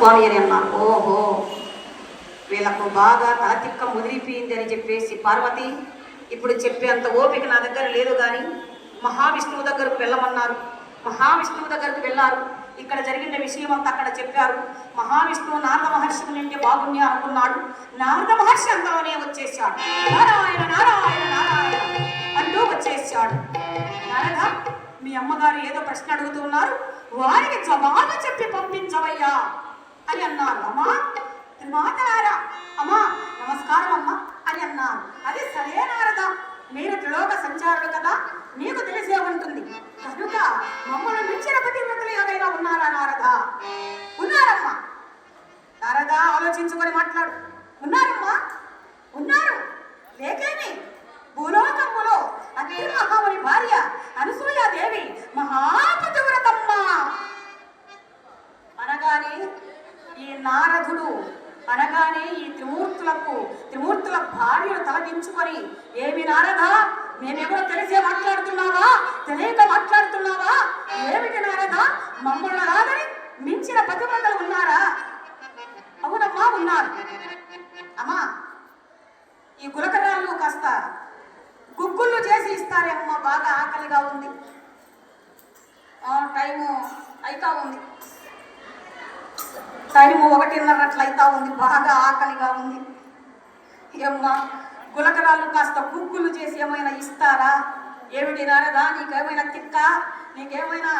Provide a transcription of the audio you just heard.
స్వామి అని అన్నారు. ఓహో, వీళ్ళకు బాగా తలతిక్క ముదిరిపోయింది అని చెప్పేసి పార్వతి, ఇప్పుడు చెప్పేంత ఓపిక నా దగ్గర లేదు, కానీ మహావిష్ణువు దగ్గరకు వెళ్ళమన్నారు. మహావిష్ణువు దగ్గరకు వెళ్ళారు. ఇక్కడ జరిగిన విషయం అంతా అక్కడ చెప్పారు. మహావిష్ణువు నారద మహర్షి నుండి బాగుంది అనుకున్నాడు. నారద మహర్షి అంతలోనే వచ్చేసాడు. నారాయణ నారాయణ నారాయణ అంటూ వచ్చేసాడు. నారద, మీ అమ్మగారు ఏదో ప్రశ్న అడుగుతున్నారు, వారికి జవాబు చెప్పి పంపించవయ్యా అని అన్నారు. అమ్మా త్రిమాతలారా, అమ్మా నమస్కారం అమ్మా అని అన్నారు. అది సరే నారద, మీరు త్రిలోక సంచారులు కదా, మీకు తెలిసే ఉంటుంది కనుక మమ్మల్ని మించిన పతివ్రతలు ఏదైనా ఉన్నారా నారద? ఉన్నారమ్మా. నారద ఆలోచించుకొని మాట్లాడు. ఉన్నారమ్మా, ఉన్నారు. లేకేమి, భూలోకములో అతి మహాముని భార్య అనసూయాదేవి మహాపతివ్రతమ్మ అనగానే ఈ నారదుడు అనగానే ఈ త్రిమూర్తుల భార్యను తలదించుకొని, ఏమి నారదా, మేమెవరో తెలిసే మాట్లాడుతున్నావా, తెలియక మాట్లాడుతున్నావా? ఏమిటి నారదా, మమ్మల్ని కాదని మించిన పతివ్రతలు ఉన్నారా? అవునమ్మా, ఉన్నారు. అమ్మా, ఈ గులకరాళ్ళు కాస్త గుగ్గుళ్ళు చేసి ఇస్తారే అమ్మ, బాగా ఆకలిగా ఉంది. టైము అయితా ఉంది, టైము 1:30 అట్లా అయితా ఉంది, బాగా ఆకలిగా ఉంది. ఏమ్మా, గులకరాళ్ళు కాస్త గుగ్గులు చేసి ఏమైనా ఇస్తారా? ఏమిటి నారదా, నీకేమైనా తిక్క, నీకేమైనా